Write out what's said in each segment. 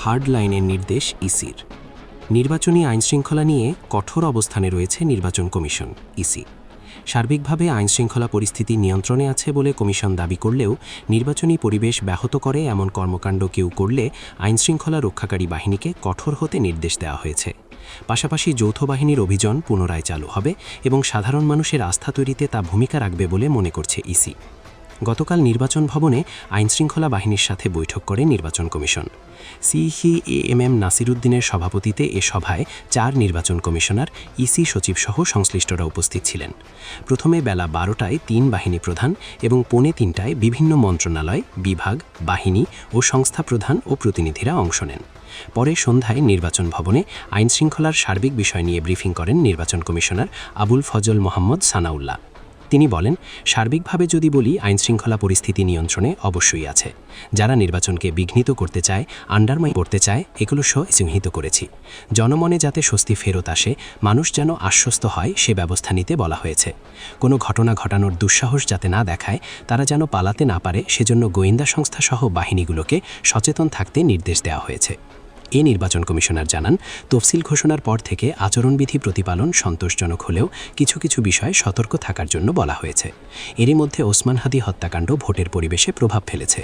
Hard লাইনের নির্দেশ ইসির। নির্বাচনী আইনশৃঙ্খলা নিয়ে কঠোর অবস্থানে রয়েছে নির্বাচন কমিশন ইসি। সার্বিকভাবে আইনশৃঙ্খলা পরিস্থিতি নিয়ন্ত্রণে আছে বলে কমিশন দাবি করলেও নির্বাচনী পরিবেশ ব্যাহত করে এমন কর্মকাণ্ড কেউ করলে আইনশৃঙ্খলা রক্ষাকারী বাহিনীকে কঠোর হতে নির্দেশ দেওয়া হয়েছে। পাশাপাশি যৌথ বাহিনীর অভিযান পুনরায় চালু হবে এবং সাধারণ মানুষের আস্থা তৈরিতে তা ভূমিকা রাখবে বলে মনে করছে ইসি। গতকাল নির্বাচন ভবনে আইনশৃঙ্খলা বাহিনীর সাথে বৈঠক করে নির্বাচন কমিশন। সিইএএমএম নাসিরুদ্দিনের সভাপতিত্বে এ সভায় 4 নির্বাচন কমিশনার, ইসি সচিবসহ সংশ্লিষ্টরা উপস্থিত ছিলেন। প্রথমে বেলা 12টায় 3 বাহিনী প্রধান এবং 2:45টায় বিভিন্ন মন্ত্রণালয়, বিভাগ, বাহিনী ও সংস্থা প্রধান ও প্রতিনিধিরা অংশ নেন। পরে সন্ধ্যায় নির্বাচন ভবনে আইনশৃঙ্খলার সার্বিক বিষয় নিয়ে ব্রিফিং করেন নির্বাচন কমিশনার আবুল ফজল মোহাম্মদ সানাউল্লাহ। তিনি বলেন, সার্বিকভাবে যদি বলি আইনশৃঙ্খলা পরিস্থিতি নিয়ন্ত্রণে অবশ্যই আছে। যারা নির্বাচনকে বিঘ্নিত করতে চায়, আন্ডারমাইন করতে চায়, এগুলো চিহ্নিত করেছি। জনমনে যাতে স্বস্তি ফেরত আসে, মানুষ যেন আশ্বস্ত হয়, সে ব্যবস্থা নিতে বলা হয়েছে। কোনো ঘটনা ঘটানোর দুঃসাহস যাতে না দেখায়, তারা যেন পালাতে না পারে, সেজন্য গোয়েন্দা সংস্থা সহ বাহিনীগুলোকে সচেতন থাকতে নির্দেশ দেওয়া হয়েছে। নির্বাচন কমিশনার জানান, তফসিল ঘোষণার পর থেকে আচরণবিধি প্রতিপালন সন্তোষজনক হলেও কিছু কিছু বিষয়ে সতর্ক থাকার জন্য বলা হয়েছে। এরই মধ্যে ওসমান হাদি হত্যাকাণ্ড ভোটের পরিবেশে প্রভাব ফেলেছে।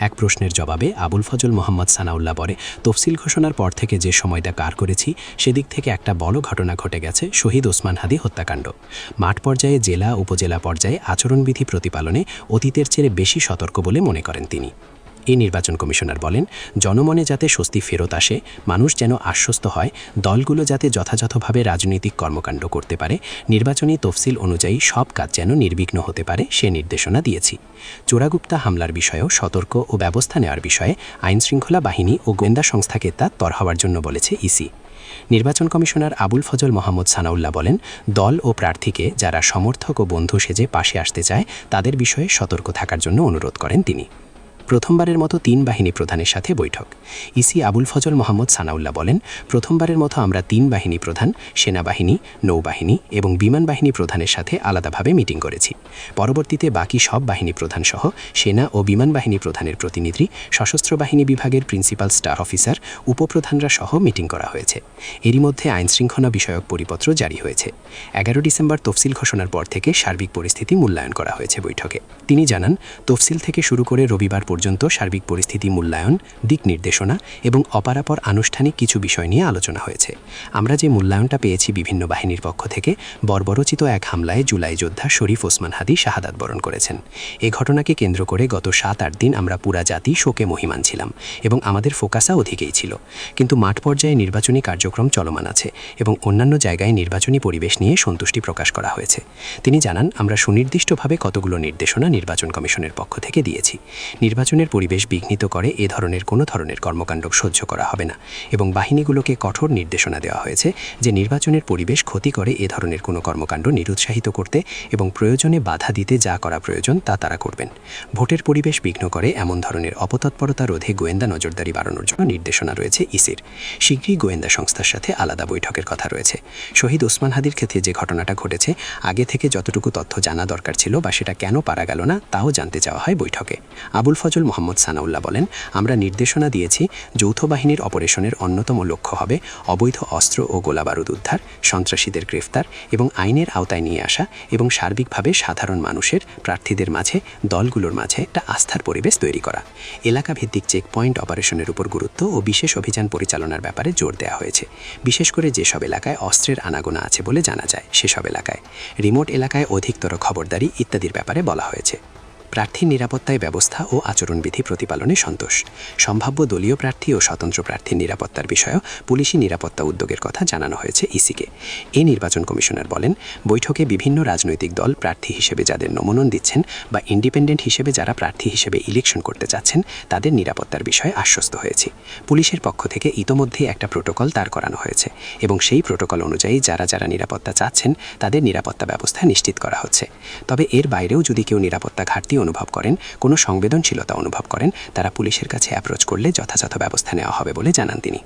এক প্রশ্নের জবাবে আবুল ফজল মোহাম্মদ সানাউল্লাহ বলে, তফসিল ঘোষণার পর থেকে যে সময়টা পার করেছি, সেদিক থেকে একটা বড় ঘটনা ঘটে গেছে, শহীদ ওসমান হাদি হত্যাকাণ্ড। মাঠ পর্যায়ে, জেলা উপজেলা পর্যায়ে আচরণবিধি প্রতিপালনে অতীতের চেয়ে বেশি সতর্ক বলে মনে করেন তিনি। নির্বাচন কমিশনার বলেন, জনমনে যাতে স্বস্তি ফেরত আসে, মানুষ যেন আশ্বস্ত হয়, দলগুলো যাতে যথাযথভাবে রাজনৈতিক কর্মকাণ্ড করতে পারে, নির্বাচনী তফসিল অনুযায়ী সব কাজ যেন নির্বিঘ্ন হতে পারে, সে নির্দেশনা দিয়েছি। চোরাগুপ্তা হামলার বিষয়েও সতর্ক ও ব্যবস্থা নেওয়ার বিষয়ে আইনশৃঙ্খলা বাহিনী ও গোয়েন্দা সংস্থাকে তা তর হওয়ার জন্য বলেছে ইসি। নির্বাচন কমিশনার আবুল ফজল মোহাম্মদ সানাউল্লাহ বলেন, দল ও প্রার্থীকে যারা সমর্থক ও বন্ধু সেজে পাশে আসতে চায়, তাদের বিষয়ে সতর্ক থাকার জন্য অনুরোধ করেন তিনি। প্রথমবারের মতো 3 বাহিনী প্রধানের সাথে বৈঠক। ইসি আবুল ফজল মোহাম্মদ সানাউল্লাহ বলেন, প্রথমবারের মতো আমরা 3 বাহিনী প্রধান, সেনাবাহিনী, নৌবাহিনী এবং বিমান বাহিনী প্রধানের সাথে আলাদাভাবে মিটিং করেছি। পরবর্তীতে বাকি সব বাহিনী প্রধান সহ সেনা ও বিমান বাহিনী প্রধানের প্রতিনিধি, সশস্ত্র বাহিনী বিভাগের প্রিন্সিপাল স্টাফ অফিসার, উপপ্রধানরা সহ মিটিং করা হয়েছে। এরই মধ্যে আইনশৃঙ্খলা বিষয়ক পরিপত্র জারি হয়েছে। 11 ডিসেম্বর তফসিল ঘোষণার পর থেকে সার্বিক পরিস্থিতি মূল্যায়ন করা হয়েছে বৈঠকে। তিনি জানান, তফসিল থেকে শুরু করে রবিবার পর্যন্ত সার্বিক পরিস্থিতি মূল্যায়ন, দিক নির্দেশনা এবং অপরাপর আনুষ্ঠানিক কিছু বিষয় নিয়ে আলোচনা হয়েছে। আমরা যে মূল্যায়নটা পেয়েছি বিভিন্ন বাহিনীর পক্ষ থেকে, বর্বরচিত এক হামলায় জুলাই যোদ্ধা শরীফ ওসমান হাদি শাহাদাত বরণ করেছেন। এ ঘটনাকে কেন্দ্র করে গত 7-8 দিন আমরা পুরা জাতি শোকে মহিমান ছিলাম এবং আমাদের ফোকাসা অধিকেই ছিল। কিন্তু মাঠ পর্যায়ে নির্বাচনী কার্যক্রম চলমান আছে এবং অন্যান্য জায়গায় নির্বাচনী পরিবেশ নিয়ে সন্তুষ্টি প্রকাশ করা হয়েছে। তিনি জানান, আমরা সুনির্দিষ্টভাবে কতগুলো নির্দেশনা নির্বাচন কমিশনের পক্ষ থেকে দিয়েছি। নির্বাচনের পরিবেশ বিঘ্নিত করে এ ধরনের কোনো ধরনের কর্মকাণ্ড সহ্য করা হবে না এবং বাহিনীগুলোকে কঠোর নির্দেশনা দেওয়া হয়েছে যে নির্বাচনের পরিবেশ ক্ষতি করে এ ধরনের কোনো কর্মকাণ্ড নিরুৎসাহিত করতে এবং প্রয়োজনে বাধা দিতে যা করা প্রয়োজন তা তারা করবেন। ভোটের পরিবেশ বিঘ্ন করে এমন ধরনের অপতৎপরতা রোধে গোয়েন্দা নজরদারি বাড়ানোর জন্য নির্দেশনা রয়েছে ইসির। শীঘ্রই গোয়েন্দা সংস্থার সাথে আলাদা বৈঠকের কথা রয়েছে। শহীদ ওসমান হাদির ক্ষেত্রে যে ঘটনাটা ঘটেছে, আগে থেকে যতটুকু তথ্য জানা দরকার ছিল বা সেটা কেন পারা গেল না, তাও জানতে চাওয়া হয় বৈঠকে। আবুল ফজল মোহাম্মদ সানাউল্লাহ বলেন, আমরা নির্দেশনা দিয়েছি, যৌথ বাহিনীর অপারেশনের অন্যতম লক্ষ্য হবে অবৈধ অস্ত্র ও গোলাবারুদ উদ্ধার, সন্ত্রাসীদের গ্রেফতার এবং আইনের আওতায় নিয়ে আসা এবং সার্বিকভাবে সাধারণ মানুষের, প্রার্থীদের মাঝে, দলগুলোর মাঝে একটা আস্থার পরিবেশ তৈরি করা। এলাকাভিত্তিক চেকপয়েন্ট অপারেশনের উপর গুরুত্ব ও বিশেষ অভিযান পরিচালনার ব্যাপারে জোর দেওয়া হয়েছে। বিশেষ করে যেসব এলাকায় অস্ত্রের আনাগোনা আছে বলে জানা যায়, সেসব এলাকায়, রিমোট এলাকায় অধিকতর খবরদারি ইত্যাদির ব্যাপারে বলা হয়েছে। প্রার্থীর নিরাপত্তায় ব্যবস্থা ও আচরণবিধি প্রতিপালনে সন্তোষ। সম্ভাব্য দলীয় প্রার্থী ও স্বতন্ত্র প্রার্থীর নিরাপত্তার বিষয়েও পুলিশি নিরাপত্তা উদ্যোগের কথা জানানো হয়েছে ইসিকে। নির্বাচন কমিশনার বলেন, বৈঠকে বিভিন্ন রাজনৈতিক দল প্রার্থী হিসেবে যাদের নমনন দিচ্ছেন বা ইন্ডিপেন্ডেন্ট হিসেবে যারা প্রার্থী হিসেবে ইলেকশন করতে চাচ্ছেন, তাদের নিরাপত্তার বিষয়ে আশ্বস্ত হয়েছি। পুলিশের পক্ষ থেকে ইতোমধ্যেই একটা প্রোটোকল দাঁড় করানো হয়েছে এবং সেই প্রোটোকল অনুযায়ী যারা যারা নিরাপত্তা চাচ্ছেন, তাদের নিরাপত্তা ব্যবস্থা নিশ্চিত করা হচ্ছে। তবে এর বাইরেও যদি কেউ নিরাপত্তা ঘাটতি অনুভব করেন, কোনো সংবেদনশীলতা অনুভব করেন, তারা পুলিশের কাছে অ্যাপ্রোচ করলে যথাযথ ব্যবস্থা নেওয়া হবে বলে জানান তিনি।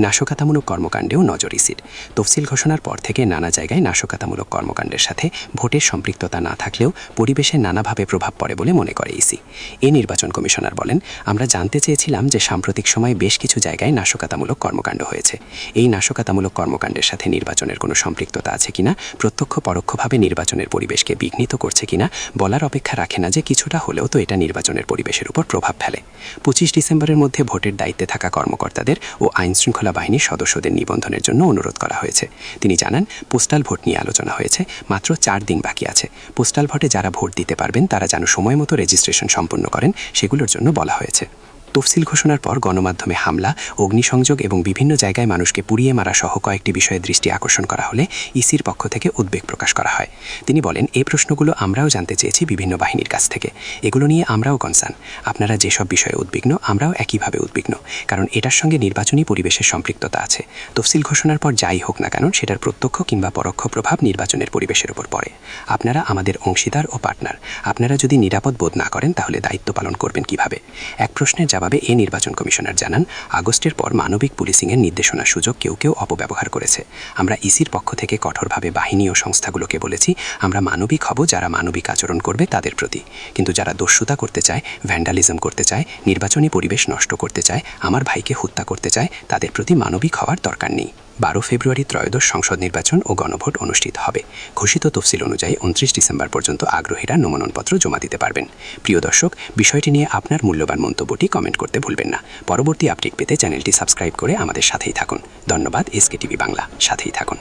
নাশকতামূলক কর্মকাণ্ডেও নজর ইসির। তফসিল ঘোষণার পর থেকে নানা জায়গায় নাশকতামূলক কর্মকাণ্ডের সাথে ভোটের সম্পৃক্ততা না থাকলেও পরিবেশে নানাভাবে প্রভাব পড়ে বলে মনে করে ইসি। এ নির্বাচন কমিশনার বলেন, আমরা জানতে চেয়েছিলাম যে সাম্প্রতিক সময়ে বেশ কিছু জায়গায় নাশকতামূলক কর্মকাণ্ড হয়েছে। এই নাশকতামূলক কর্মকাণ্ডের সাথে নির্বাচনের কোনো সম্পৃক্ততা আছে কিনা, প্রত্যক্ষ পরোক্ষভাবে নির্বাচনের পরিবেশকে বিঘ্নিত করছে কিনা বলার অপেক্ষা রাখে না যে কিছুটা হলেও তো এটা নির্বাচনের পরিবেশের উপর প্রভাব ফেলে। 25 ডিসেম্বরের মধ্যে ভোটের দায়িত্বে থাকা কর্মকর্তাদের ও আইনশৃঙ্খলা বাহিনীর সদস্যদের নিবন্ধনের জন্য অনুরোধ করা হয়েছে। তিনি জানান, পোস্টাল ভোট নিয়ে আলোচনা হয়েছে, মাত্র 4 দিন বাকি আছে। পোস্টাল ভোটে যারা ভোট দিতে পারবেন তারা যেন সময় মতো রেজিস্ট্রেশন সম্পন্ন করেন সেগুলোর জন্য বলা হয়েছে। তফসিল ঘোষণার পর গণমাধ্যমে হামলা, অগ্নিসংযোগ এবং বিভিন্ন জায়গায় মানুষকে পুড়িয়ে মারা সহ কয়েকটি বিষয়ে দৃষ্টি আকর্ষণ করা হলে ইসির পক্ষ থেকে উদ্বেগ প্রকাশ করা হয়। তিনি বলেন, এই প্রশ্নগুলো আমরাও জানতে চেয়েছি বিভিন্ন বাহিনীর কাছ থেকে। এগুলো নিয়ে আমরাও কনসার্ন। আপনারা যেসব বিষয়ে উদ্বিগ্ন, আমরাও একইভাবে উদ্বিগ্ন, কারণ এটার সঙ্গে নির্বাচনী পরিবেশের সম্পৃক্ততা আছে। তফসিল ঘোষণার পর যাই হোক না কেন, সেটার প্রত্যক্ষ কিংবা পরোক্ষ প্রভাব নির্বাচনের পরিবেশের উপর পড়ে। আপনারা আমাদের অংশীদার ও পার্টনার। আপনারা যদি নিরাপদ বোধ না করেন তাহলে দায়িত্ব পালন করবেন কিভাবে? এক প্রশ্নের জবাবে এ নির্বাচন কমিশনার জানান, আগস্টের পর মানবিক পুলিশিংয়ের নির্দেশনার সুযোগ কেউ কেউ অপব্যবহার করেছে। আমরা ইসির পক্ষ থেকে কঠোরভাবে বাহিনী ও সংস্থাগুলোকে বলেছি, আমরা মানবিক হব যারা মানবিক আচরণ করবে তাদের প্রতি, কিন্তু যারা দস্যুতা করতে চায়, ভ্যান্ডালিজম করতে চায়, নির্বাচনী পরিবেশ নষ্ট করতে চায়, আমার ভাইকে হত্যা করতে চায়, তাদের প্রতি মানবিক হওয়ার দরকার নেই। 12 ফেব্রুয়ারি ত্রয়োদশ সংসদ নির্বাচন ও গণভোট অনুষ্ঠিত হবে। ঘোষিত তফসিল অনুযায়ী 29 ডিসেম্বর পর্যন্ত আগ্রহীরা মনোনয়নপত্র জমা দিতে পারবেন। প্রিয় দর্শক, বিষয়টি নিয়ে আপনার মূল্যবান মন্তব্যটি কমেন্ট করতে ভুলবেন না। পরবর্তী আপডেট পেতে চ্যানেলটি সাবস্ক্রাইব করে আমাদের সাথেই থাকুন। ধন্যবাদ। এসকে টিভি বাংলা, সাথেই থাকুন।